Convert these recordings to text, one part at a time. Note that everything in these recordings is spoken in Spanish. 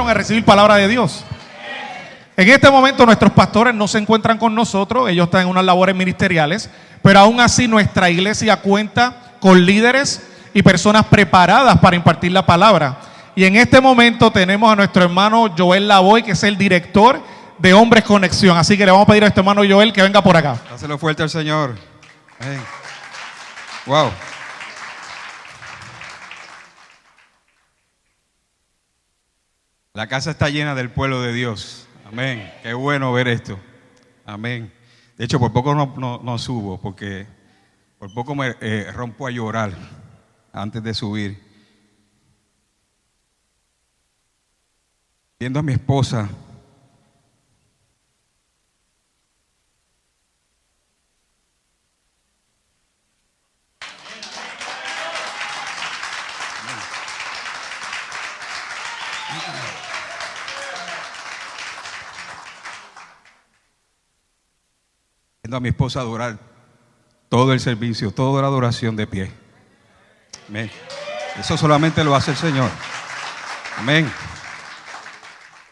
a recibir palabra de Dios? En este momento nuestros pastores no se encuentran con nosotros, ellos están en unas labores ministeriales, pero aún así nuestra iglesia cuenta con líderes y personas preparadas para impartir la palabra. Y en este momento tenemos a nuestro hermano Joel Lavoy, que es el director de Hombres Conexión. Así que le vamos a pedir a este hermano Joel que venga por acá. Dáselo fuerte al Señor. Amén. Wow. La casa está llena del pueblo de Dios. Amén. Qué bueno ver esto. Amén. De hecho, por poco no subo, porque por poco me rompo a llorar antes de subir. Viendo a mi esposa. Viendo a mi esposa adorar todo el servicio, toda la adoración de pie. Amén. Eso solamente lo hace el Señor. Amén.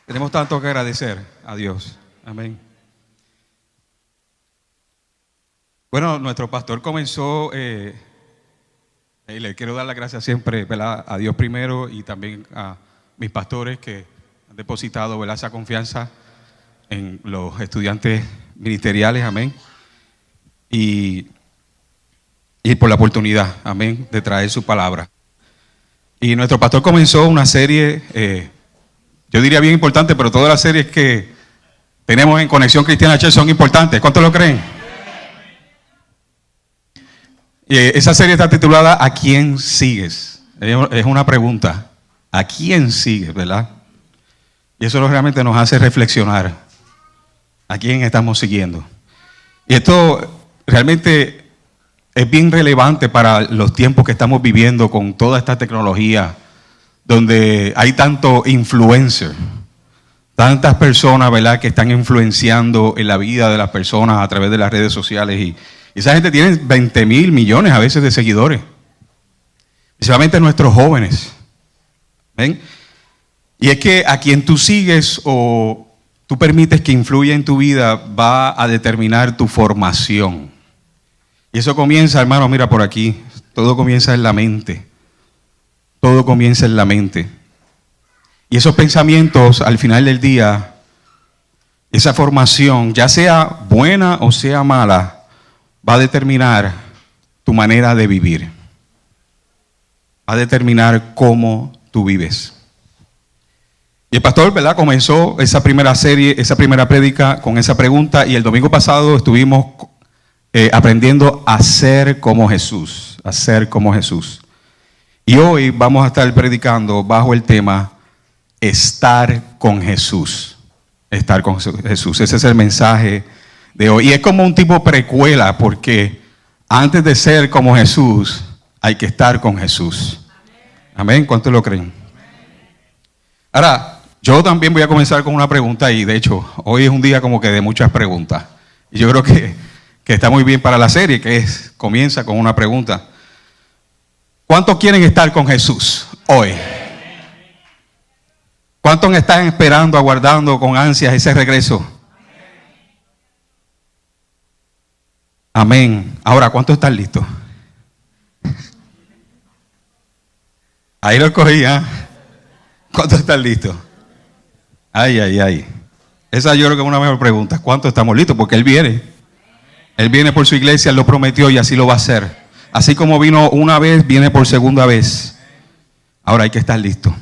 Tenemos tanto que agradecer a Dios. Amén. Bueno, nuestro pastor comenzó, y le quiero dar las gracias siempre, ¿verdad?, a Dios primero y también a mis pastores que han depositado, ¿verdad?, esa confianza en los estudiantes ministeriales. Amén. Y por la oportunidad, amén, de traer su palabra. Y nuestro pastor comenzó una serie, yo diría bien importante, pero todas las series que tenemos en Conexión Cristiana Church son importantes. ¿Cuántos lo creen? Esa serie está titulada ¿A quién sigues? Es una pregunta. ¿A quién sigues, verdad? Y eso realmente nos hace reflexionar. ¿A quién estamos siguiendo? Y esto realmente es bien relevante para los tiempos que estamos viviendo con toda esta tecnología, donde hay tanto influencer, tantas personas, ¿verdad?, que están influenciando en la vida de las personas a través de las redes sociales. Y esa gente tiene 20,000 millones a veces de seguidores, principalmente nuestros jóvenes. ¿Ven? Y es que a quien tú sigues o tú permites que influya en tu vida va a determinar tu formación. Y eso comienza, hermano, mira por aquí, todo comienza en la mente. Todo comienza en la mente. Y esos pensamientos, al final del día, esa formación, ya sea buena o sea mala, va a determinar tu manera de vivir. Va a determinar cómo tú vives. Y el pastor, ¿verdad?, comenzó esa primera serie, esa primera prédica con esa pregunta, y el domingo pasado estuvimos aprendiendo a ser como Jesús, a ser como Jesús. Y hoy vamos a estar predicando bajo el tema estar con Jesús. Estar con Jesús. Ese es el mensaje de hoy. Y es como un tipo precuela, porque antes de ser como Jesús, hay que estar con Jesús. Amén. ¿Cuántos lo creen? Ahora, yo también voy a comenzar con una pregunta, y de hecho, hoy es un día como que de muchas preguntas. Y yo creo que está muy bien para la serie, que comienza con una pregunta. ¿Cuántos quieren estar con Jesús hoy? ¿Cuántos están esperando, aguardando con ansias ese regreso? Amén. Ahora, ¿cuántos están listos? Ahí lo cogí, ¿eh? ¿Cuántos están listos? Ay, ay, ay. Esa yo creo que es una mejor pregunta. ¿Cuántos estamos listos? Porque Él viene. Él viene por su iglesia, Él lo prometió y así lo va a hacer. Así como vino una vez, viene por segunda vez. Ahora hay que estar listo.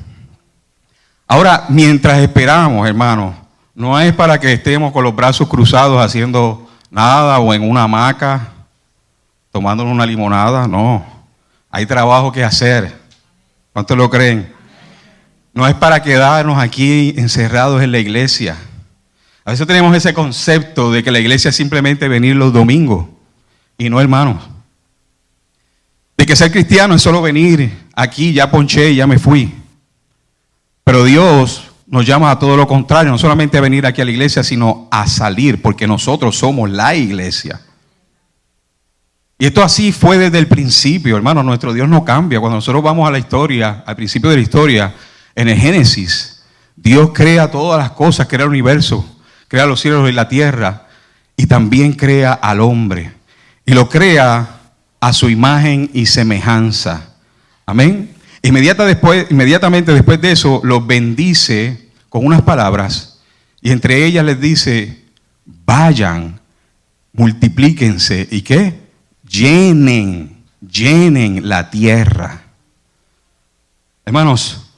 Ahora, mientras esperamos, hermano, no es para que estemos con los brazos cruzados haciendo nada o en una hamaca, tomándonos una limonada. No, hay trabajo que hacer. ¿Cuántos lo creen? No es para quedarnos aquí encerrados en la iglesia. A veces tenemos ese concepto de que la iglesia es simplemente venir los domingos. Y no, hermanos. De que ser cristiano es solo venir aquí, ya ponché, ya me fui. Pero Dios nos llama a todo lo contrario, no solamente a venir aquí a la iglesia, sino a salir, porque nosotros somos la iglesia. Y esto así fue desde el principio, hermano. Nuestro Dios no cambia. Cuando nosotros vamos a la historia, al principio de la historia, en el Génesis, Dios crea todas las cosas, crea el universo, crea los cielos y la tierra, y también crea al hombre. Y lo crea a su imagen y semejanza. Amén. Inmediatamente después de eso, los bendice con unas palabras, y entre ellas les dice: vayan, multiplíquense, ¿y qué? Llenen la tierra. Hermanos,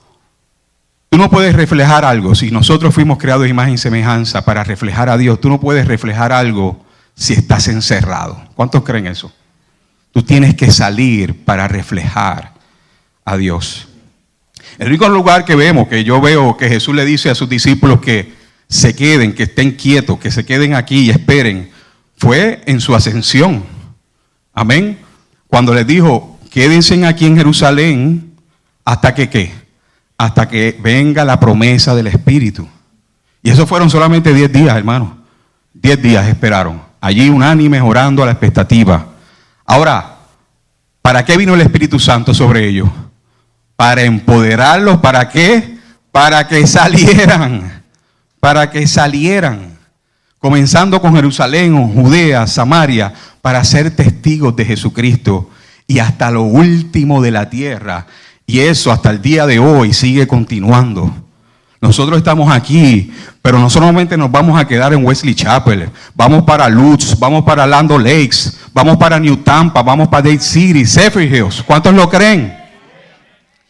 tú no puedes reflejar algo. Si nosotros fuimos creados de imagen y semejanza para reflejar a Dios, tú no puedes reflejar algo si estás encerrado. ¿Cuántos creen eso? Tú tienes que salir para reflejar a Dios. El único lugar que yo veo que Jesús le dice a sus discípulos que se queden, que estén quietos, que se queden aquí y esperen, fue en su ascensión. Amén. Cuando les dijo: quédense aquí en Jerusalén hasta que ¿qué? Hasta que venga la promesa del Espíritu. Y eso fueron solamente 10 días, hermanos. 10 días esperaron. Allí unánimes orando a la expectativa. Ahora, ¿para qué vino el Espíritu Santo sobre ellos? Para empoderarlos. ¿Para qué? Para que salieran. Para que salieran. Comenzando con Jerusalén, Judea, Samaria, para ser testigos de Jesucristo. Y hasta lo último de la tierra. Y eso hasta el día de hoy sigue continuando. Nosotros estamos aquí, pero no solamente nos vamos a quedar en Wesley Chapel. Vamos para Lutz, vamos para Land O'Lakes, vamos para New Tampa, vamos para Dade City, Zephyrhills Hills. ¿Cuántos lo creen?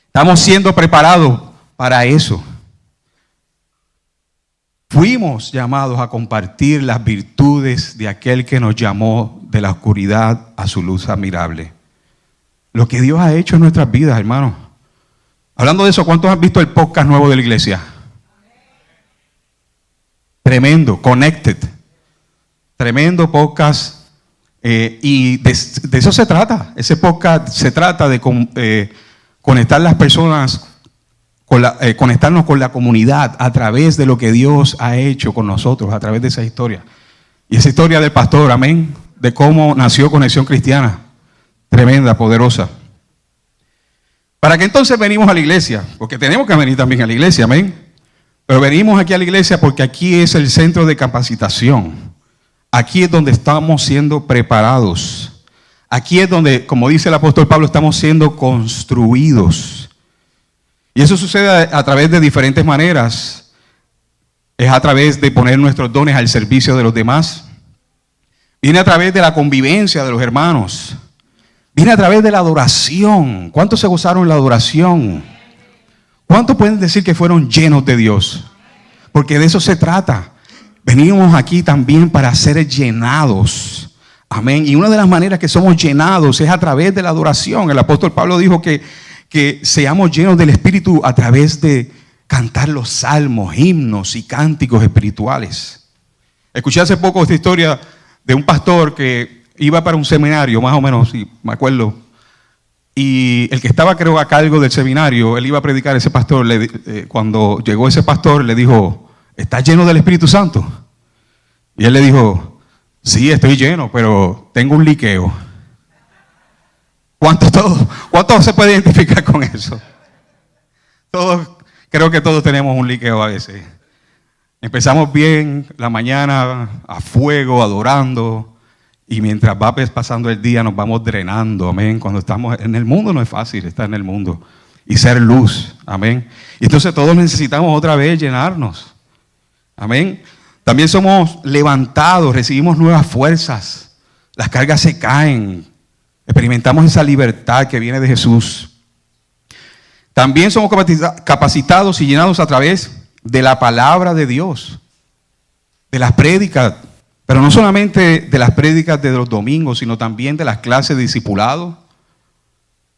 Estamos siendo preparados para eso. Fuimos llamados a compartir las virtudes de aquel que nos llamó de la oscuridad a su luz admirable. Lo que Dios ha hecho en nuestras vidas, hermanos. Hablando de eso, ¿cuántos han visto el podcast nuevo de la iglesia? Tremendo, Connected. Tremendo podcast. Y de eso se trata. Ese podcast se trata de conectar las personas, conectarnos con la comunidad a través de lo que Dios ha hecho con nosotros, a través de esa historia. Y esa historia del pastor, amén, de cómo nació Conexión Cristiana. Tremenda, poderosa. ¿Para qué entonces venimos a la iglesia? Porque tenemos que venir también a la iglesia, amén. Pero venimos aquí a la iglesia porque aquí es el centro de capacitación. Aquí es donde estamos siendo preparados. Aquí es donde, como dice el apóstol Pablo, estamos siendo construidos. Y eso sucede a través de diferentes maneras. Es a través de poner nuestros dones al servicio de los demás. Viene a través de la convivencia de los hermanos. Viene a través de la adoración. ¿Cuántos se gozaron en la adoración? ¿Cuántos pueden decir que fueron llenos de Dios? Porque de eso se trata. Venimos aquí también para ser llenados. Amén. Y una de las maneras que somos llenados es a través de la adoración. El apóstol Pablo dijo que seamos llenos del Espíritu a través de cantar los salmos, himnos y cánticos espirituales. Escuché hace poco esta historia de un pastor que iba para un seminario, más o menos, si me acuerdo. Y el que estaba, creo, a cargo del seminario, él iba a predicar. Ese pastor, cuando llegó ese pastor, le dijo: ¿estás lleno del Espíritu Santo? Y él le dijo: sí, estoy lleno, pero tengo un liqueo. ¿Cuánto se puede identificar con eso? Creo que todos tenemos un liqueo a veces. Empezamos bien la mañana, a fuego, adorando. Y mientras va pasando el día nos vamos drenando, amén. Cuando estamos en el mundo no es fácil estar en el mundo y ser luz, amén. Y entonces todos necesitamos otra vez llenarnos, amén. También somos levantados, recibimos nuevas fuerzas, las cargas se caen, experimentamos esa libertad que viene de Jesús. También somos capacitados y llenados a través de la palabra de Dios, de las prédicas. Pero no solamente de las prédicas de los domingos, sino también de las clases de discipulado,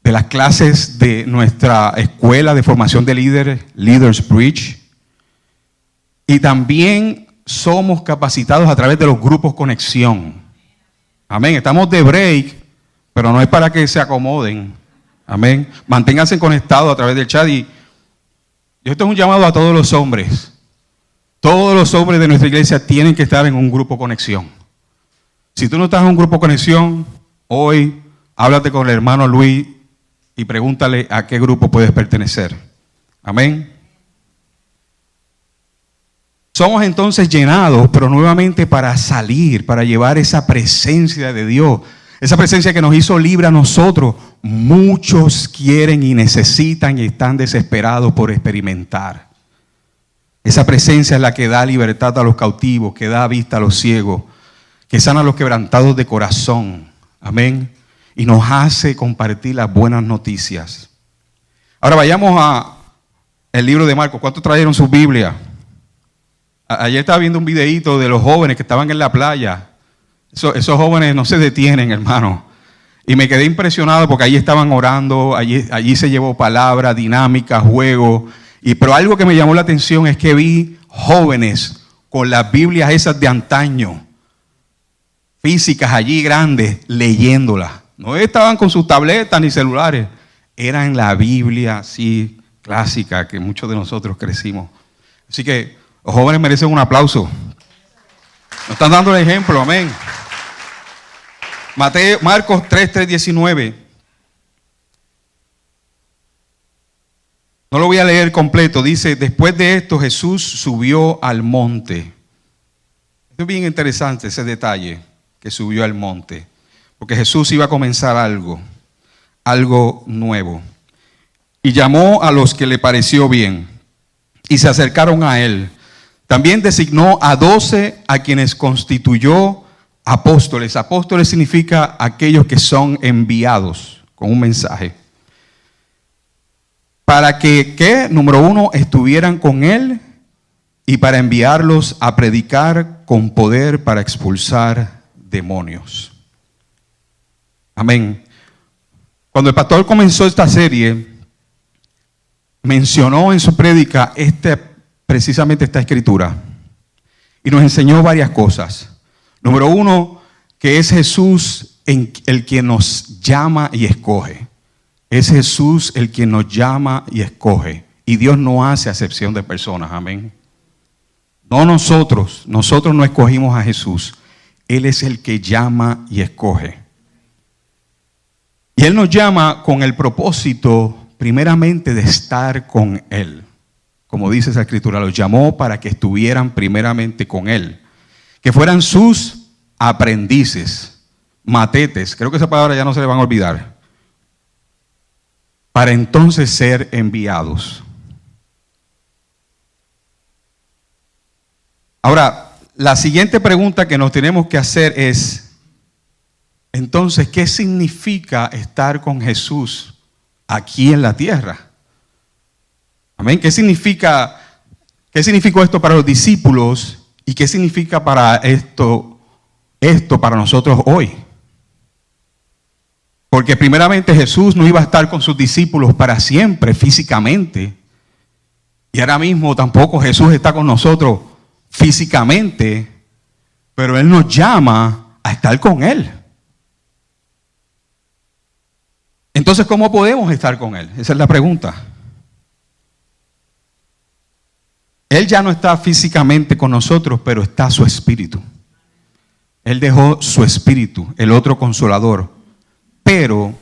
de las clases de nuestra escuela de formación de líderes, Leaders Bridge. Y también somos capacitados a través de los grupos Conexión. Amén. Estamos de break, pero no es para que se acomoden. Amén. Manténganse conectados a través del chat. Y esto es un llamado a todos los hombres. Todos los hombres de nuestra iglesia tienen que estar en un grupo Conexión. Si tú no estás en un grupo Conexión, hoy háblate con el hermano Luis y pregúntale a qué grupo puedes pertenecer. Amén. Somos entonces llenados, pero nuevamente para salir, para llevar esa presencia de Dios, esa presencia que nos hizo libre a nosotros. Muchos quieren y necesitan y están desesperados por experimentar. Esa presencia es la que da libertad a los cautivos, que da vista a los ciegos, que sana a los quebrantados de corazón. Amén. Y nos hace compartir las buenas noticias. Ahora vayamos a el libro de Marcos. ¿Cuántos trajeron su Biblia? Ayer estaba viendo un videíto de los jóvenes que estaban en la playa. Esos jóvenes no se detienen, hermano. Y me quedé impresionado porque allí estaban orando, allí se llevó palabra, dinámica, juego. Pero algo que me llamó la atención es que vi jóvenes con las Biblias esas de antaño, físicas allí grandes, leyéndolas. No estaban con sus tabletas ni celulares. Eran la Biblia así clásica que muchos de nosotros crecimos. Así que los jóvenes merecen un aplauso. Nos están dando el ejemplo, amén. Marcos 3:19. No lo voy a leer completo. Dice, después de esto Jesús subió al monte. Es bien interesante ese detalle, que subió al monte. Porque Jesús iba a comenzar algo nuevo. Y llamó a los que le pareció bien. Y se acercaron a él. También designó a 12 a quienes constituyó apóstoles. Apóstoles significa aquellos que son enviados con un mensaje. Para que, número 1, estuvieran con él y para enviarlos a predicar con poder para expulsar demonios. Amén. Cuando el pastor comenzó esta serie, mencionó en su prédica precisamente esta escritura y nos enseñó varias cosas. Número 1, que es Jesús el quien nos llama y escoge. Es Jesús el quien nos llama y escoge. Y Dios no hace acepción de personas, amén. No nosotros no escogimos a Jesús. Él es el que llama y escoge. Y Él nos llama con el propósito, primeramente, de estar con Él. Como dice esa escritura, los llamó para que estuvieran primeramente con Él. Que fueran sus aprendices, matetes. Creo que esa palabra ya no se le van a olvidar. Para entonces ser enviados. Ahora, la siguiente pregunta que nos tenemos que hacer es, entonces, ¿qué significa estar con Jesús aquí en la tierra? Amén. ¿Qué significó esto para los discípulos y qué significa para esto para nosotros hoy? Porque primeramente Jesús no iba a estar con sus discípulos para siempre físicamente. Y ahora mismo tampoco Jesús está con nosotros físicamente, pero Él nos llama a estar con Él. Entonces, ¿cómo podemos estar con Él? Esa es la pregunta. Él ya no está físicamente con nosotros, pero está su espíritu. Él dejó su espíritu, el otro consolador. Pero,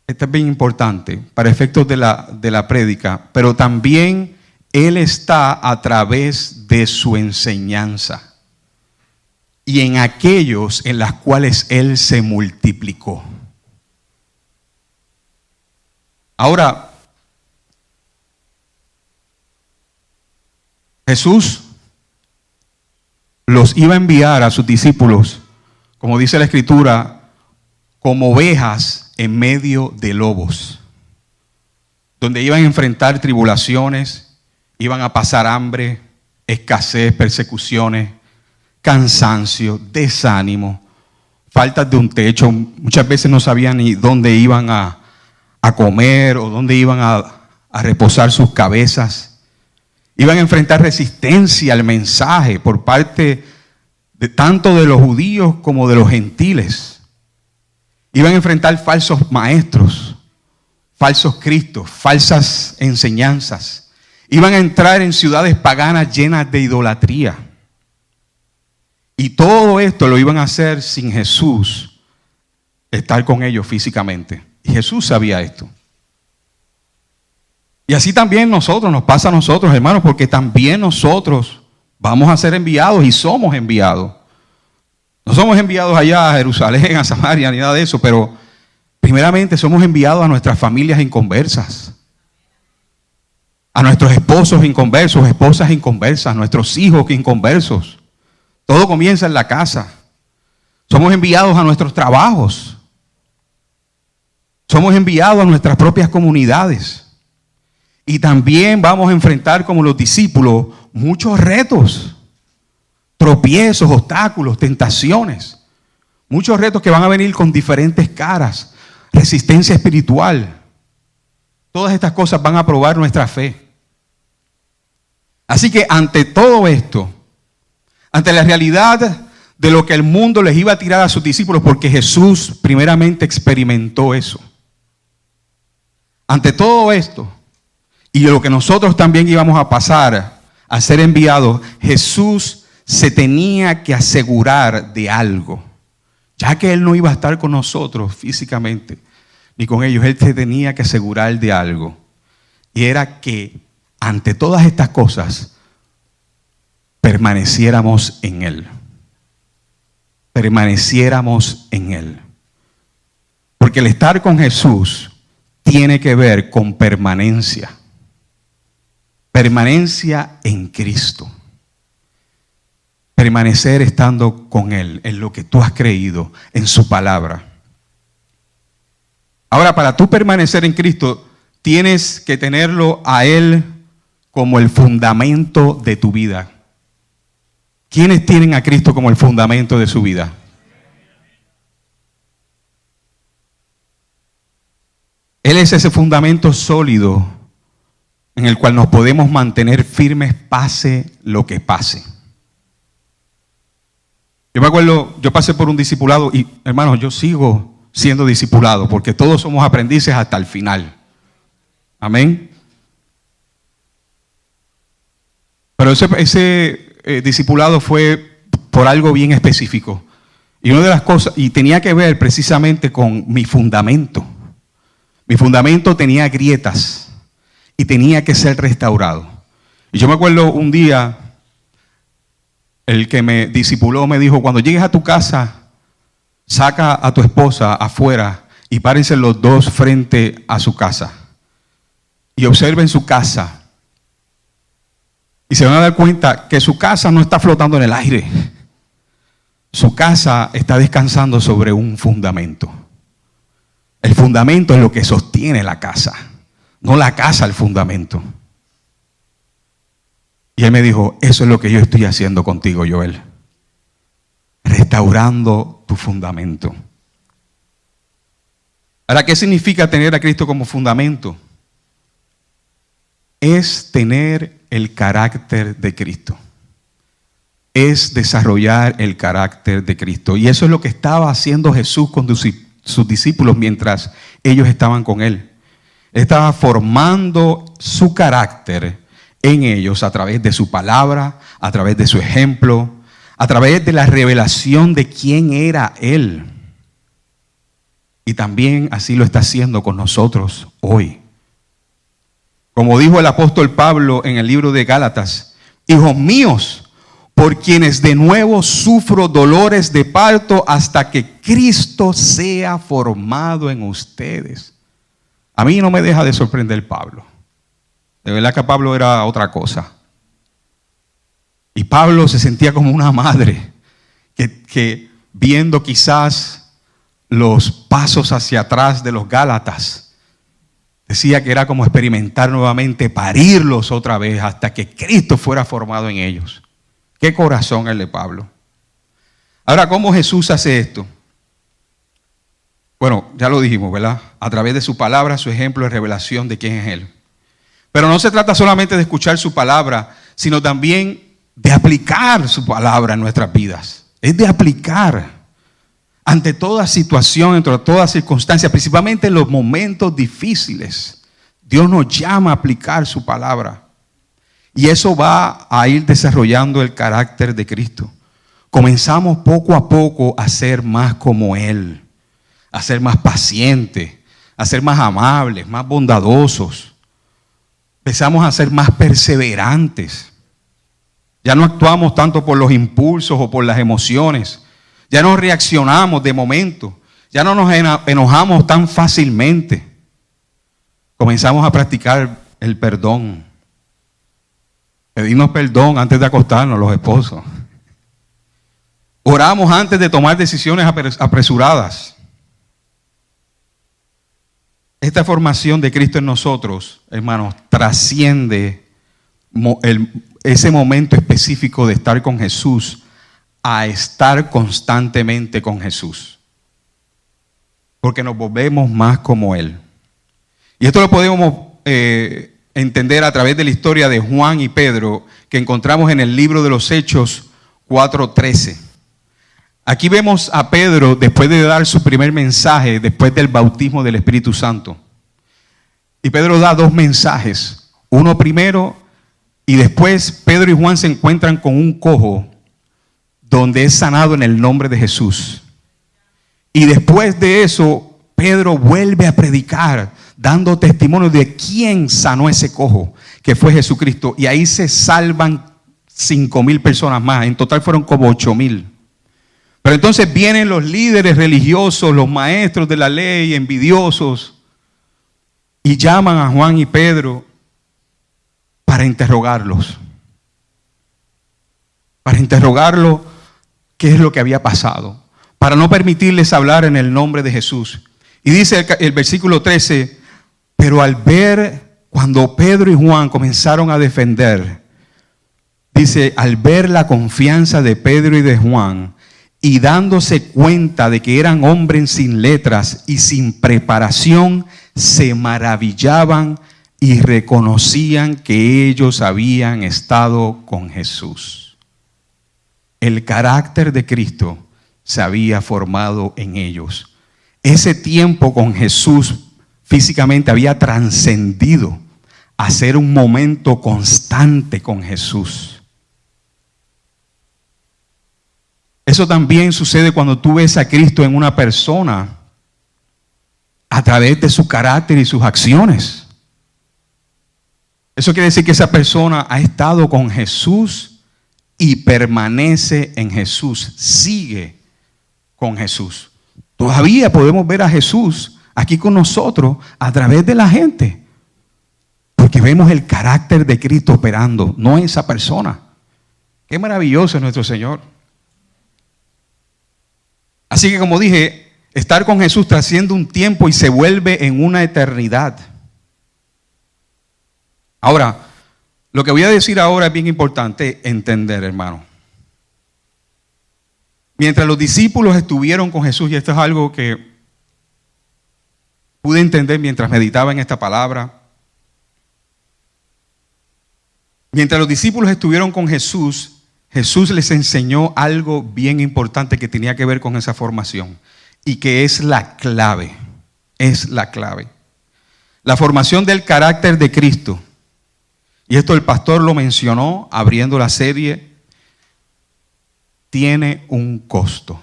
esto es bien importante para efectos de la prédica, pero también Él está a través de su enseñanza y en aquellos en los cuales Él se multiplicó. Ahora, Jesús los iba a enviar a sus discípulos, como dice la Escritura, como ovejas en medio de lobos, donde iban a enfrentar tribulaciones, iban a pasar hambre, escasez, persecuciones, cansancio, desánimo, faltas de un techo. Muchas veces no sabían ni dónde iban a comer o dónde iban a reposar sus cabezas. Iban a enfrentar resistencia al mensaje por parte de tanto de los judíos como de los gentiles. Iban a enfrentar falsos maestros, falsos cristos, falsas enseñanzas. Iban a entrar en ciudades paganas llenas de idolatría. Y todo esto lo iban a hacer sin Jesús estar con ellos físicamente. Y Jesús sabía esto. Y así también nos pasa a nosotros, hermanos, porque también nosotros vamos a ser enviados y somos enviados. No somos enviados allá a Jerusalén, a Samaria, ni nada de eso, pero primeramente somos enviados a nuestras familias inconversas, a nuestros esposos inconversos, esposas inconversas, nuestros hijos inconversos. Todo comienza en la casa. Somos enviados a nuestros trabajos. Somos enviados a nuestras propias comunidades. Y también vamos a enfrentar, como los discípulos, muchos retos, tropiezos, obstáculos, tentaciones. Muchos retos que van a venir con diferentes caras, resistencia espiritual. Todas estas cosas van a probar nuestra fe. Así que ante todo esto, ante la realidad de lo que el mundo les iba a tirar a sus discípulos, porque Jesús primeramente experimentó eso. Ante todo esto, y de lo que nosotros también íbamos a pasar a ser enviados, Jesús se tenía que asegurar de algo. Ya que Él no iba a estar con nosotros físicamente, ni con ellos, Él se tenía que asegurar de algo. Y era que ante todas estas cosas, permaneciéramos en Él. Permaneciéramos en Él. Porque el estar con Jesús tiene que ver con permanencia. Permanencia en Cristo. Permanecer estando con Él, en lo que tú has creído, en su palabra. Ahora, para tú permanecer en Cristo, tienes que tenerlo a Él como el fundamento de tu vida. ¿Quiénes tienen a Cristo como el fundamento de su vida? Él es ese fundamento sólido en el cual nos podemos mantener firmes pase lo que pase. Yo me acuerdo, yo pasé por un discipulado y, hermanos, yo sigo siendo discipulado porque todos somos aprendices hasta el final. Amén. Pero ese discipulado fue por algo bien específico. Y una de las cosas, y tenía que ver precisamente con mi fundamento. Mi fundamento tenía grietas y tenía que ser restaurado. Y yo me acuerdo un día, el que me discipuló me dijo, cuando llegues a tu casa, saca a tu esposa afuera y párense los dos frente a su casa. Y observen su casa. Y se van a dar cuenta que su casa no está flotando en el aire. Su casa está descansando sobre un fundamento. El fundamento es lo que sostiene la casa, no la casa el fundamento. Y él me dijo, eso es lo que yo estoy haciendo contigo, Joel. Restaurando tu fundamento. Ahora, ¿qué significa tener a Cristo como fundamento? Es tener el carácter de Cristo. Es desarrollar el carácter de Cristo. Y eso es lo que estaba haciendo Jesús con sus discípulos mientras ellos estaban con Él. Él estaba formando su carácter en ellos a través de su palabra, a través de su ejemplo, a través de la revelación de quién era Él. Y también así lo está haciendo con nosotros hoy. Como dijo el apóstol Pablo en el libro de Gálatas, hijos míos, por quienes de nuevo sufro dolores de parto hasta que Cristo sea formado en ustedes. A mí no me deja de sorprender Pablo. De verdad que Pablo era otra cosa. Y Pablo se sentía como una madre que viendo quizás los pasos hacia atrás de los Gálatas, decía que era como experimentar nuevamente, parirlos otra vez hasta que Cristo fuera formado en ellos. Qué corazón el de Pablo. Ahora, ¿cómo Jesús hace esto? Bueno, ya lo dijimos, ¿verdad? A través de su palabra, su ejemplo de revelación de quién es Él. Pero no se trata solamente de escuchar su palabra, sino también de aplicar su palabra en nuestras vidas. Es de aplicar ante toda situación, entre toda circunstancia, principalmente en los momentos difíciles. Dios nos llama a aplicar su palabra. Y eso va a ir desarrollando el carácter de Cristo. Comenzamos poco a poco a ser más como Él, a ser más pacientes, a ser más amables, más bondadosos. Empezamos a ser más perseverantes. Ya no actuamos tanto por los impulsos o por las emociones. Ya no reaccionamos de momento. Ya no nos enojamos tan fácilmente. Comenzamos a practicar el perdón. Pedimos perdón antes de acostarnos, los esposos. Oramos antes de tomar decisiones apresuradas. Esta formación de Cristo en nosotros, hermanos, trasciende ese momento específico de estar con Jesús a estar constantemente con Jesús. Porque nos volvemos más como Él. Y esto lo podemos entender a través de la historia de Juan y Pedro que encontramos en el libro de los Hechos 4:13. Aquí vemos a Pedro después de dar su primer mensaje, después del bautismo del Espíritu Santo. Y Pedro da 2 mensajes. Uno primero y después Pedro y Juan se encuentran con un cojo donde es sanado en el nombre de Jesús. Y después de eso, Pedro vuelve a predicar, dando testimonio de quién sanó ese cojo, que fue Jesucristo. Y ahí se salvan 5,000 personas más. En total fueron como 8,000. Pero entonces vienen los líderes religiosos, los maestros de la ley, envidiosos, y llaman a Juan y Pedro para interrogarlos. Para interrogarlos qué es lo que había pasado. Para no permitirles hablar en el nombre de Jesús. Y dice el versículo 13, pero al ver, cuando Pedro y Juan comenzaron a defender, dice, al ver la confianza de Pedro y de Juan, y dándose cuenta de que eran hombres sin letras y sin preparación, se maravillaban y reconocían que ellos habían estado con Jesús. El carácter de Cristo se había formado en ellos. Ese tiempo con Jesús físicamente había trascendido a ser un momento constante con Jesús. Eso también sucede cuando tú ves a Cristo en una persona a través de su carácter y sus acciones. Eso quiere decir que esa persona ha estado con Jesús y permanece en Jesús, sigue con Jesús. Todavía podemos ver a Jesús aquí con nosotros a través de la gente, porque vemos el carácter de Cristo operando, no esa persona. Qué maravilloso es nuestro Señor. Así que, como dije, estar con Jesús trasciende un tiempo y se vuelve en una eternidad. Ahora, lo que voy a decir ahora es bien importante entender, hermano. Mientras los discípulos estuvieron con Jesús, y esto es algo que pude entender mientras meditaba en esta palabra. Mientras los discípulos estuvieron con Jesús, Jesús les enseñó algo bien importante que tenía que ver con esa formación y que es la clave, La formación del carácter de Cristo. Y esto el pastor lo mencionó abriendo la serie. Tiene un costo.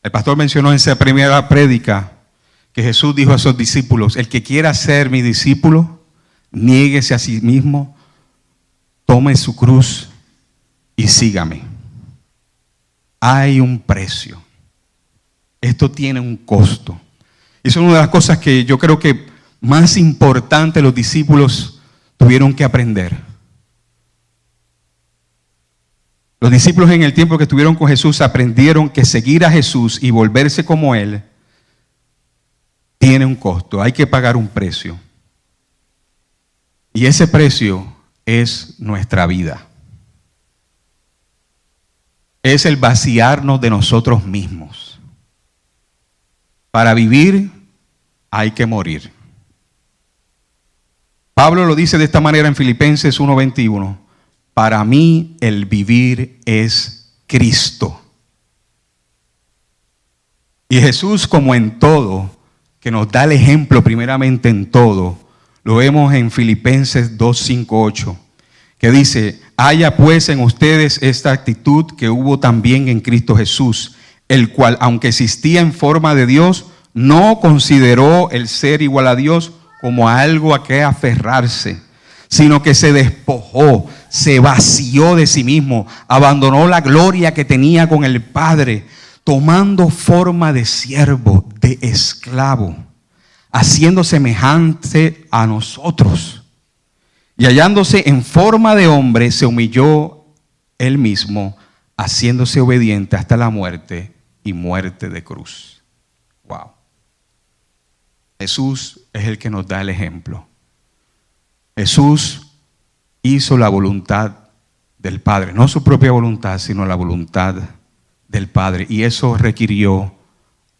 El pastor mencionó en esa primera prédica que Jesús dijo a sus discípulos, el que quiera ser mi discípulo, niéguese a sí mismo, tome su cruz y sígame. Hay un precio. Esto tiene un costo. Y eso es una de las cosas que yo creo que más importante los discípulos tuvieron que aprender. Los discípulos en el tiempo que estuvieron con Jesús aprendieron que seguir a Jesús y volverse como Él tiene un costo. Hay que pagar un precio. Y ese precio es nuestra vida. Es el vaciarnos de nosotros mismos. Para vivir hay que morir. Pablo lo dice de esta manera en Filipenses 1:21. Para mí el vivir es Cristo. Y Jesús, como en todo, que nos da el ejemplo primeramente en todo, lo vemos en Filipenses 2:5-8, que dice, haya pues en ustedes esta actitud que hubo también en Cristo Jesús, el cual, aunque existía en forma de Dios, no consideró el ser igual a Dios como a algo a que aferrarse, sino que se despojó, se vació de sí mismo, abandonó la gloria que tenía con el Padre, tomando forma de siervo, de esclavo, haciendo semejante a nosotros. Y hallándose en forma de hombre, se humilló él mismo, haciéndose obediente hasta la muerte y muerte de cruz. Wow. Jesús es el que nos da el ejemplo. Jesús hizo la voluntad del Padre, no su propia voluntad, sino la voluntad del Padre. Y eso requirió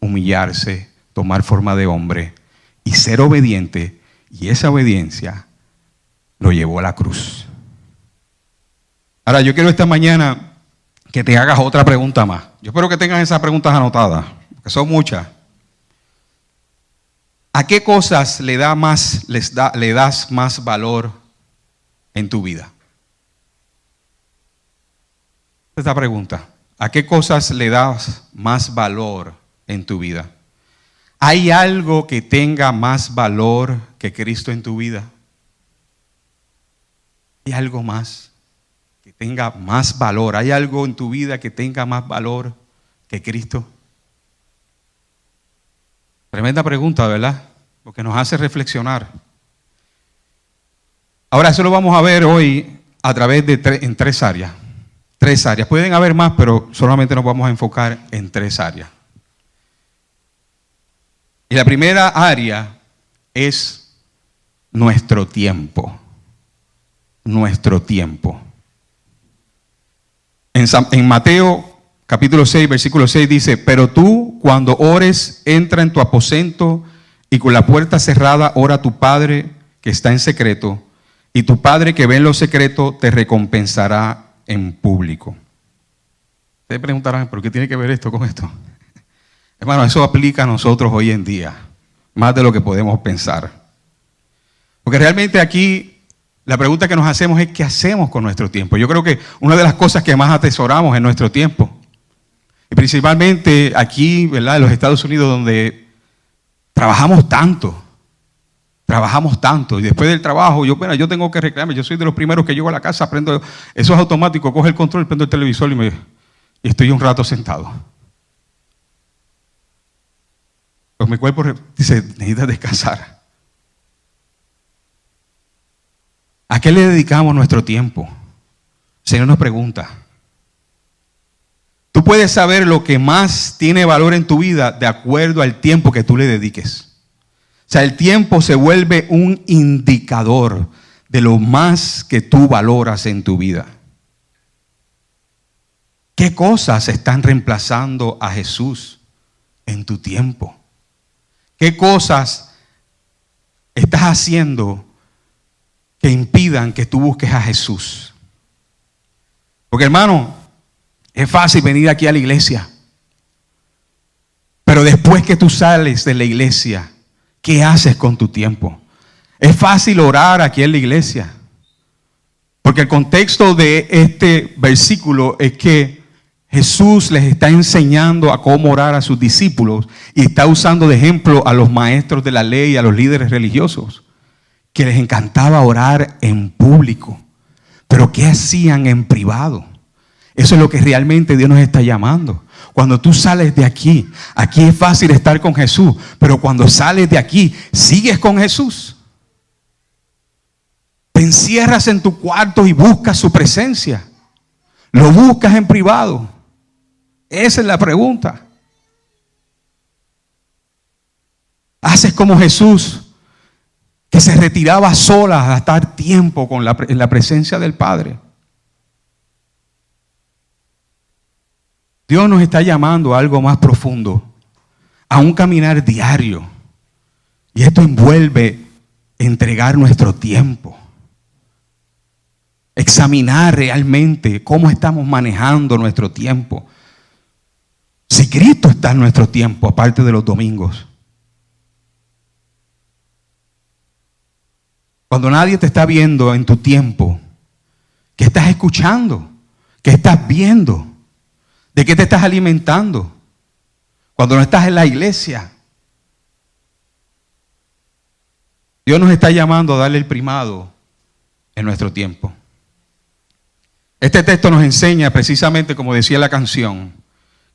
humillarse, tomar forma de hombre y ser obediente. Y esa obediencia lo llevó a la cruz. Ahora, yo quiero esta mañana que te hagas otra pregunta más. Yo espero que tengas esas preguntas anotadas, porque son muchas. ¿A qué cosas le das más valor en tu vida? Esta pregunta. ¿A qué cosas le das más valor en tu vida? ¿Hay algo que tenga más valor que Cristo en tu vida? ¿Hay algo más que tenga más valor? ¿Hay algo en tu vida que tenga más valor que Cristo? Tremenda pregunta, ¿verdad? Porque nos hace reflexionar. Ahora, eso lo vamos a ver hoy a través de en tres áreas. Tres áreas. Pueden haber más, pero solamente nos vamos a enfocar en tres áreas. Y la primera área es nuestro tiempo. Nuestro tiempo. En Mateo capítulo 6, versículo 6 dice: pero tú, cuando ores, entra en tu aposento y con la puerta cerrada ora a tu Padre que está en secreto, y tu Padre que ve en lo secreto te recompensará en público. Ustedes preguntarán, ¿pero qué tiene que ver esto con esto? Hermano, eso aplica a nosotros hoy en día, más de lo que podemos pensar. Porque realmente aquí la pregunta que nos hacemos es: ¿qué hacemos con nuestro tiempo? Yo creo que una de las cosas que más atesoramos es nuestro tiempo. Y principalmente aquí, ¿verdad?, en los Estados Unidos, donde trabajamos tanto. Y después del trabajo, yo tengo que recrearme. Yo soy de los primeros que llego a la casa, prendo, eso es automático, coge el control, prendo el televisor y estoy un rato sentado. Pues mi cuerpo dice: necesitas descansar. ¿A qué le dedicamos nuestro tiempo? El Señor nos pregunta. Tú puedes saber lo que más tiene valor en tu vida de acuerdo al tiempo que tú le dediques. O sea, el tiempo se vuelve un indicador de lo más que tú valoras en tu vida. ¿Qué cosas están reemplazando a Jesús en tu tiempo? ¿Qué cosas estás haciendo que impidan que tú busques a Jesús? Porque, hermano, es fácil venir aquí a la iglesia, pero después que tú sales de la iglesia, ¿qué haces con tu tiempo? Es fácil orar aquí en la iglesia, porque el contexto de este versículo es que Jesús les está enseñando a cómo orar a sus discípulos y está usando de ejemplo a los maestros de la ley y a los líderes religiosos, que les encantaba orar en público, pero ¿qué hacían en privado? Eso es lo que realmente Dios nos está llamando. Cuando tú sales de aquí es fácil estar con Jesús, pero cuando sales de aquí, sigues con Jesús. Te encierras en tu cuarto y buscas su presencia. Lo buscas en privado. Esa es la pregunta. Haces como Jesús, que se retiraba sola a estar tiempo en la presencia del Padre. Dios nos está llamando a algo más profundo, a un caminar diario. Y esto envuelve entregar nuestro tiempo. Examinar realmente cómo estamos manejando nuestro tiempo. Si Cristo está en nuestro tiempo, aparte de los domingos. Cuando nadie te está viendo en tu tiempo, ¿qué estás escuchando? ¿Qué estás viendo? ¿De qué te estás alimentando? Cuando no estás en la iglesia. Dios nos está llamando a darle el primado en nuestro tiempo. Este texto nos enseña precisamente, como decía la canción,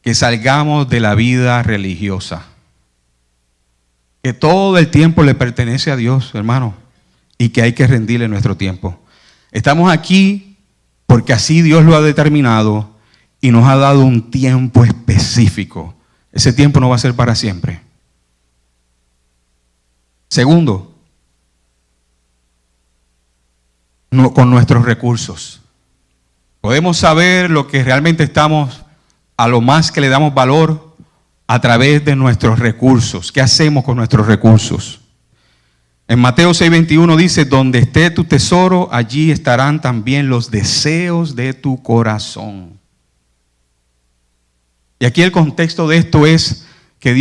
que salgamos de la vida religiosa. Que todo el tiempo le pertenece a Dios, hermano, y que hay que rendirle nuestro tiempo. Estamos aquí porque así Dios lo ha determinado y nos ha dado un tiempo específico. Ese tiempo no va a ser para siempre. Segundo, con nuestros recursos. Podemos saber lo que realmente estamos, a lo más que le damos valor, a través de nuestros recursos. ¿Qué hacemos con nuestros recursos? En Mateo 6:21 dice, donde esté tu tesoro, allí estarán también los deseos de tu corazón. Y aquí el contexto de esto es que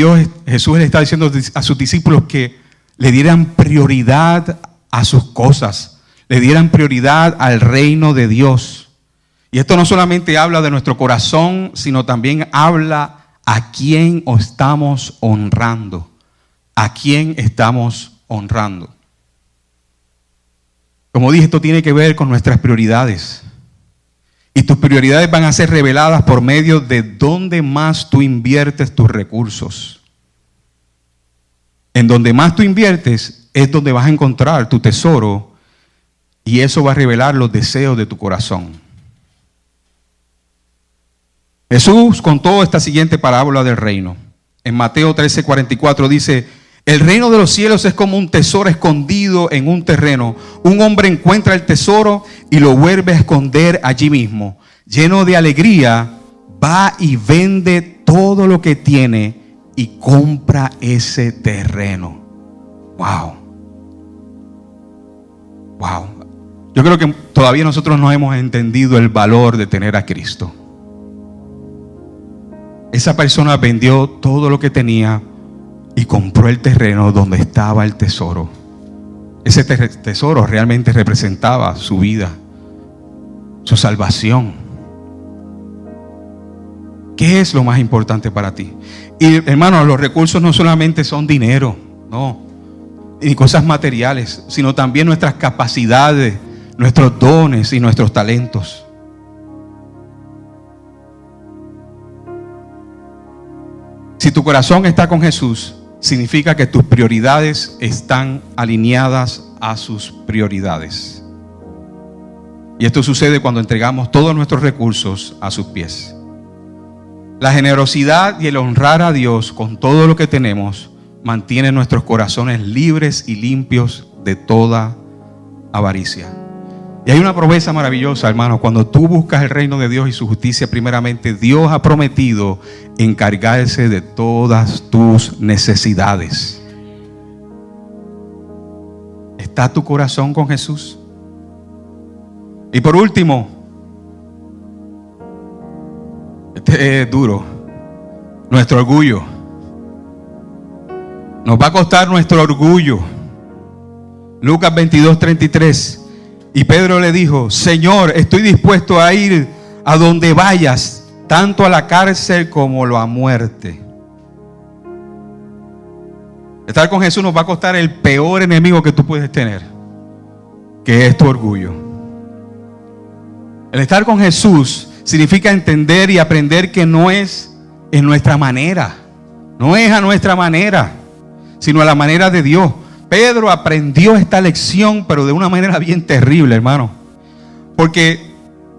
Jesús le está diciendo a sus discípulos que le dieran prioridad a sus cosas, le dieran prioridad al reino de Dios. Y esto no solamente habla de nuestro corazón, sino también habla a quién estamos honrando. ¿A quién estamos honrando? Como dije, esto tiene que ver con nuestras prioridades. Y tus prioridades van a ser reveladas por medio de dónde más tú inviertes tus recursos. En donde más tú inviertes es donde vas a encontrar tu tesoro y eso va a revelar los deseos de tu corazón. Jesús contó esta siguiente parábola del reino. En Mateo 13:44 dice, el reino de los cielos es como un tesoro escondido en un terreno. Un hombre encuentra el tesoro y lo vuelve a esconder allí mismo. Lleno de alegría, va y vende todo lo que tiene y compra ese terreno. Wow. Wow. Yo creo que todavía nosotros no hemos entendido el valor de tener a Cristo. Esa persona vendió todo lo que tenía y compró el terreno donde estaba el tesoro. Ese tesoro realmente representaba su vida, su salvación. ¿Qué es lo más importante para ti? Y hermano, los recursos no solamente son dinero, no, ni cosas materiales, sino también nuestras capacidades, nuestros dones y nuestros talentos. Si tu corazón está con Jesús, significa que tus prioridades están alineadas a sus prioridades. Y esto sucede cuando entregamos todos nuestros recursos a sus pies. La generosidad y el honrar a Dios con todo lo que tenemos mantiene nuestros corazones libres y limpios de toda avaricia. Y hay una promesa maravillosa, hermano. Cuando tú buscas el reino de Dios y su justicia primeramente, Dios ha prometido encargarse de todas tus necesidades. ¿Está tu corazón con Jesús? Y por último, este es duro, nuestro orgullo. Nos va a costar nuestro orgullo. Lucas 22:33. Y Pedro le dijo, Señor, estoy dispuesto a ir a donde vayas, tanto a la cárcel como a la muerte. Estar con Jesús nos va a costar el peor enemigo que tú puedes tener, que es tu orgullo. El estar con Jesús significa entender y aprender que no es en nuestra manera, no es a nuestra manera, sino a la manera de Dios. Pedro aprendió esta lección, pero de una manera bien terrible, hermano. Porque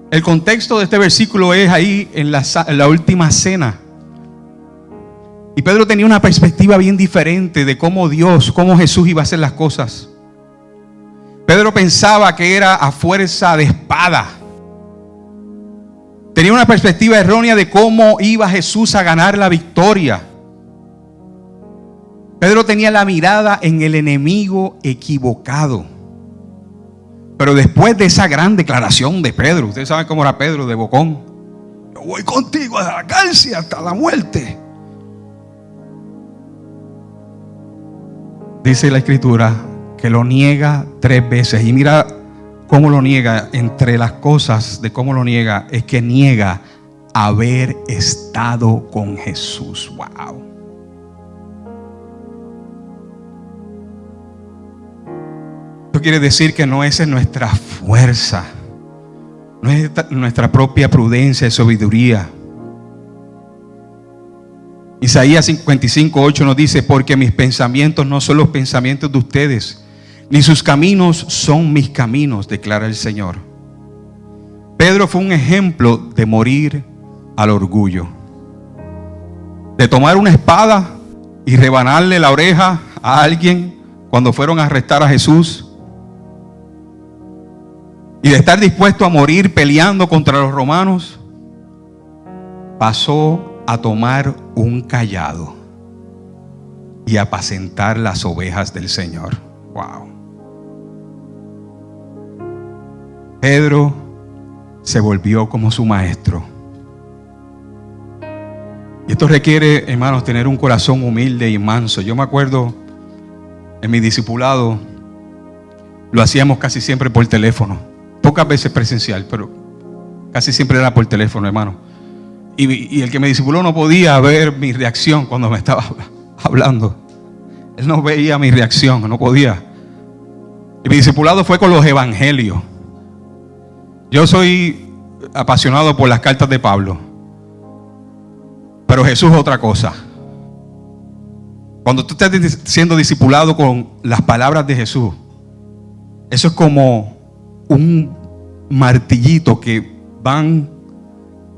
el contexto de este versículo es ahí en la última cena. Y Pedro tenía una perspectiva bien diferente de cómo Jesús iba a hacer las cosas. Pedro pensaba que era a fuerza de espada. Tenía una perspectiva errónea de cómo iba Jesús a ganar la victoria. Pedro tenía la mirada en el enemigo equivocado. Pero después de esa gran declaración de Pedro, ustedes saben cómo era Pedro de bocón. Yo voy contigo a la cárcel hasta la muerte. Dice la Escritura que lo niega 3 veces. Y mira cómo lo niega. Entre las cosas de cómo lo niega es que niega haber estado con Jesús. Wow. quiere decir que no es en nuestra fuerza, no es nuestra propia prudencia y sabiduría. Isaías 55:8 nos dice: porque mis pensamientos no son los pensamientos de ustedes, ni sus caminos son mis caminos, declara el Señor. Pedro fue un ejemplo de morir al orgullo, de tomar una espada y rebanarle la oreja a alguien cuando fueron a arrestar a Jesús, y de estar dispuesto a morir peleando contra los romanos. Pasó a tomar un cayado y apacentar las ovejas del Señor. Wow. Pedro se volvió como su maestro. Y esto requiere, hermanos, tener un corazón humilde y manso. Yo me acuerdo en mi discipulado, lo hacíamos casi siempre por teléfono, pocas veces presencial, pero casi siempre era por teléfono, hermano. Y el que me discipuló no podía ver mi reacción cuando me estaba hablando. Él no veía mi reacción, no podía. Y mi discipulado fue con los evangelios. Yo soy apasionado por las cartas de Pablo, pero Jesús es otra cosa. Cuando tú estás siendo discipulado con las palabras de Jesús, eso es como un martillito que van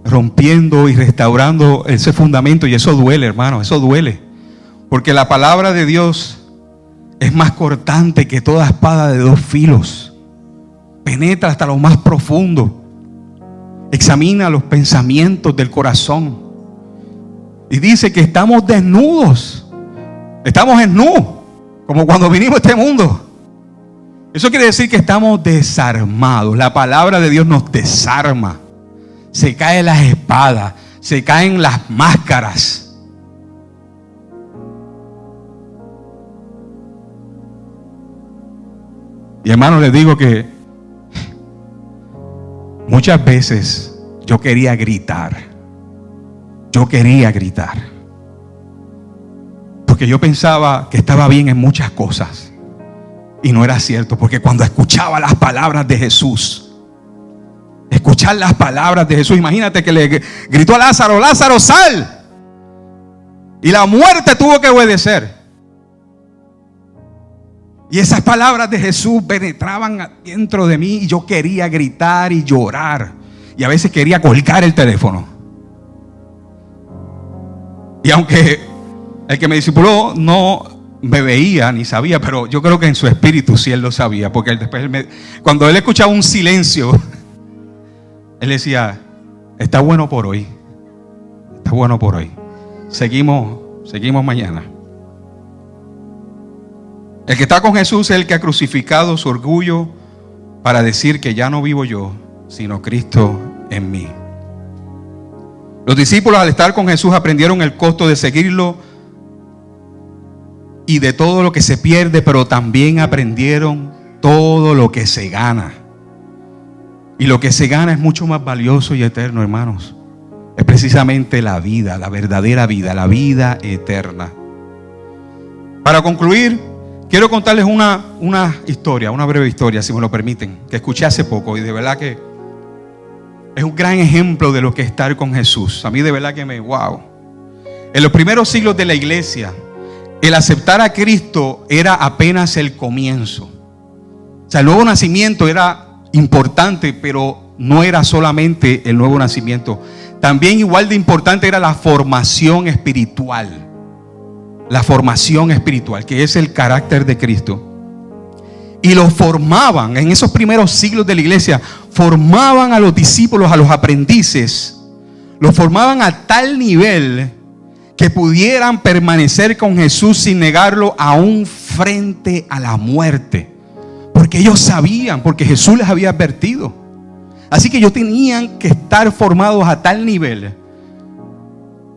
rompiendo y restaurando ese fundamento, y eso duele, hermano, eso duele, porque la palabra de Dios es más cortante que toda espada de dos filos, penetra hasta lo más profundo, examina los pensamientos del corazón, y dice que estamos desnudos, estamos desnudos, como cuando vinimos a este mundo. Eso quiere decir que estamos desarmados. La palabra de Dios nos desarma. Se caen las espadas, se caen las máscaras. Y hermano, les digo que muchas veces yo quería gritar. Porque yo pensaba que estaba bien en muchas cosas. Y no era cierto, porque cuando escuchaba las palabras de Jesús, escuchar las palabras de Jesús, imagínate que le gritó a Lázaro: Lázaro, sal. Y la muerte tuvo que obedecer. Y esas palabras de Jesús penetraban dentro de mí, y yo quería gritar y llorar, y a veces quería colgar el teléfono. Y aunque el que me discipuló no me veía ni sabía, pero yo creo que en su espíritu sí él lo sabía, porque él después cuando él escuchaba un silencio, él decía: está bueno por hoy, está bueno por hoy, seguimos mañana. El que está con Jesús es el que ha crucificado su orgullo para decir que ya no vivo yo, sino Cristo en mí. Los discípulos, al estar con Jesús, aprendieron el costo de seguirlo y de todo lo que se pierde, pero también aprendieron todo lo que se gana. Y lo que se gana es mucho más valioso y eterno, hermanos. Es precisamente la vida, la verdadera vida, la vida eterna. Para concluir, quiero contarles una historia, una breve historia, si me lo permiten, que escuché hace poco, y de verdad que es un gran ejemplo de lo que es estar con Jesús. A mí de verdad que wow. En los primeros siglos de la iglesia, el aceptar a Cristo era apenas el comienzo. O sea, el nuevo nacimiento era importante, pero no era solamente el nuevo nacimiento. También igual de importante era la formación espiritual. La formación espiritual, que es el carácter de Cristo. Y lo formaban, en esos primeros siglos de la iglesia, formaban a los discípulos, a los aprendices. Los formaban a tal nivel que pudieran permanecer con Jesús sin negarlo, aún frente a la muerte. Porque ellos sabían, porque Jesús les había advertido. Así que ellos tenían que estar formados a tal nivel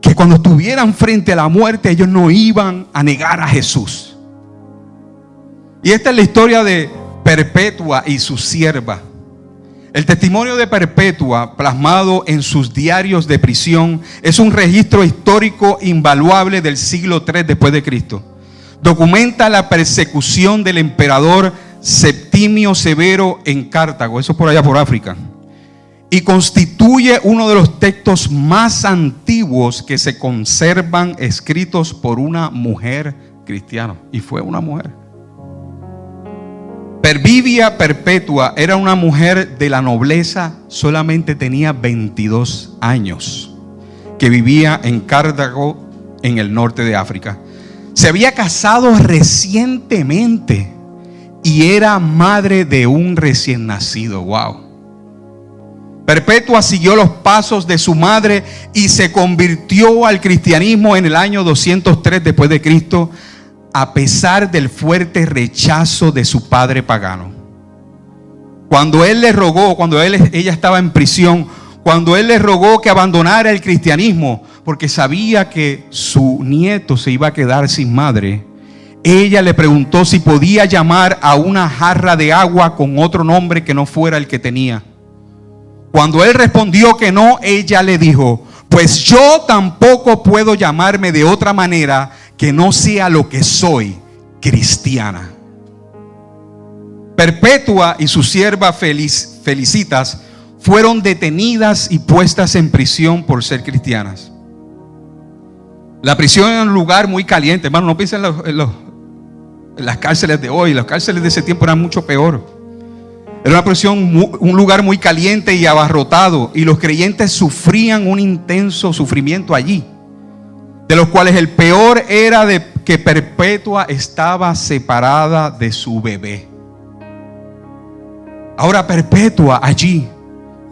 que cuando estuvieran frente a la muerte, ellos no iban a negar a Jesús. Y esta es la historia de Perpetua y su sierva. El testimonio de Perpetua, plasmado en sus diarios de prisión, es un registro histórico invaluable del siglo III después de Cristo. Documenta la persecución del emperador Septimio Severo en Cartago, eso por allá por África, y constituye uno de los textos más antiguos que se conservan escritos por una mujer cristiana, y fue una mujer. Pervivia Perpetua era una mujer de la nobleza, solamente tenía 22 años, que vivía en Cartago, en el norte de África. Se había casado recientemente y era madre de un recién nacido. Wow. Perpetua siguió los pasos de su madre y se convirtió al cristianismo en el año 203 después de Cristo, a pesar del fuerte rechazo de su padre pagano. Cuando él le rogó, ella estaba en prisión, cuando él le rogó que abandonara el cristianismo, porque sabía que su nieto se iba a quedar sin madre, ella le preguntó si podía llamar a una jarra de agua con otro nombre que no fuera el que tenía. Cuando él respondió que no, ella le dijo: pues yo tampoco puedo llamarme de otra manera que no sea lo que soy, cristiana. Perpetua y su sierva Felicitas fueron detenidas y puestas en prisión por ser cristianas. La prisión era un lugar muy caliente, hermano. No piensen en las cárceles de hoy. Las cárceles de ese tiempo eran mucho peor. Era una prisión, un lugar muy caliente y abarrotado, y los creyentes sufrían un intenso sufrimiento allí, de los cuales el peor era de que Perpetua estaba separada de su bebé. Ahora Perpetua allí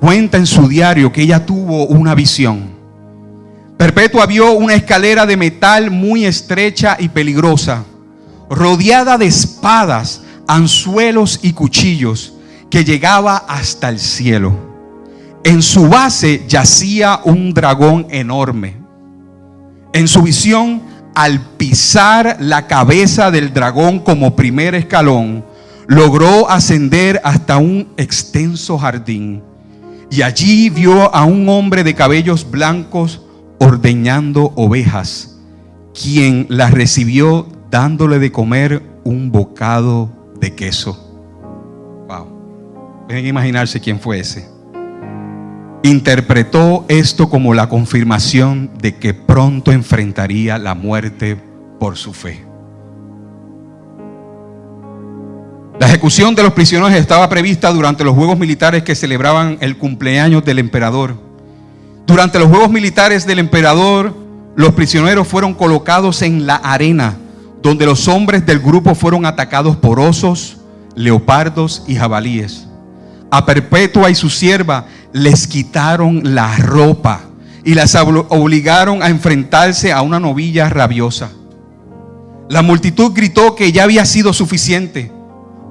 cuenta en su diario que ella tuvo una visión. Perpetua vio una escalera de metal muy estrecha y peligrosa, rodeada de espadas, anzuelos y cuchillos, que llegaba hasta el cielo. En su base yacía un dragón enorme. En su visión, al pisar la cabeza del dragón como primer escalón, logró ascender hasta un extenso jardín, y allí vio a un hombre de cabellos blancos ordeñando ovejas, quien las recibió dándole de comer un bocado de queso. Pueden imaginarse quién fue ese. Interpretó esto como la confirmación de que pronto enfrentaría la muerte por su fe. La ejecución de los prisioneros estaba prevista durante los juegos militares que celebraban el cumpleaños del emperador. Durante los juegos militares del emperador, los prisioneros fueron colocados en la arena, donde los hombres del grupo fueron atacados por osos, leopardos y jabalíes. A Perpetua y su sierva les quitaron la ropa y las obligaron a enfrentarse a una novilla rabiosa. La multitud gritó que ya había sido suficiente,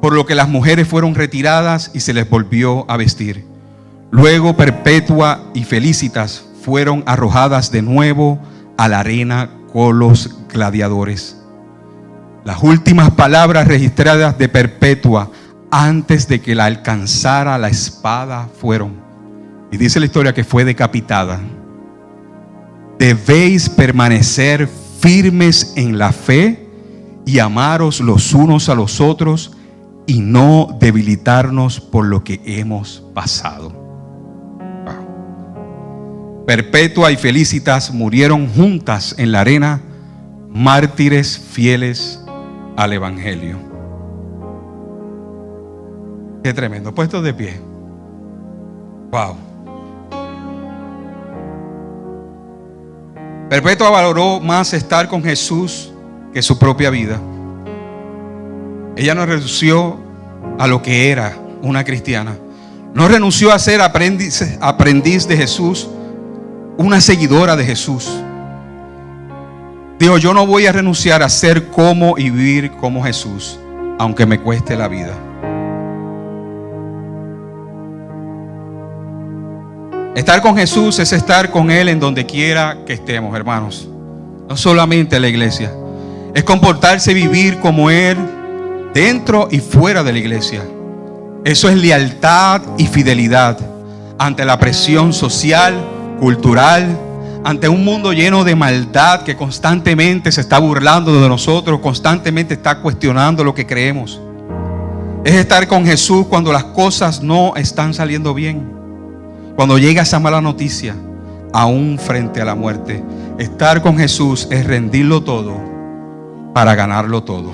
por lo que las mujeres fueron retiradas y se les volvió a vestir. Luego Perpetua y Felicitas fueron arrojadas de nuevo a la arena con los gladiadores. Las últimas palabras registradas de Perpetua antes de que la alcanzara la espada fueron, y dice la historia que fue decapitada: debéis permanecer firmes en la fe y amaros los unos a los otros y no debilitarnos por lo que hemos pasado. Wow. Perpetua y Felicitas murieron juntas en la arena, mártires fieles al Evangelio. Qué tremendo. Puestos de pie. Wow. Perpetua valoró más estar con Jesús que su propia vida. Ella no renunció a lo que era una cristiana. No renunció a ser aprendiz de Jesús, una seguidora de Jesús. Dijo: yo no voy a renunciar a ser como y vivir como Jesús, aunque me cueste la vida. Estar con Jesús es estar con Él en donde quiera que estemos, hermanos. No solamente en la iglesia. Es comportarse y vivir como Él dentro y fuera de la iglesia. Eso es lealtad y fidelidad ante la presión social, cultural, ante un mundo lleno de maldad que constantemente se está burlando de nosotros, constantemente está cuestionando lo que creemos. Es estar con Jesús cuando las cosas no están saliendo bien. Cuando llega esa mala noticia, aún frente a la muerte. Estar con Jesús es rendirlo todo para ganarlo todo.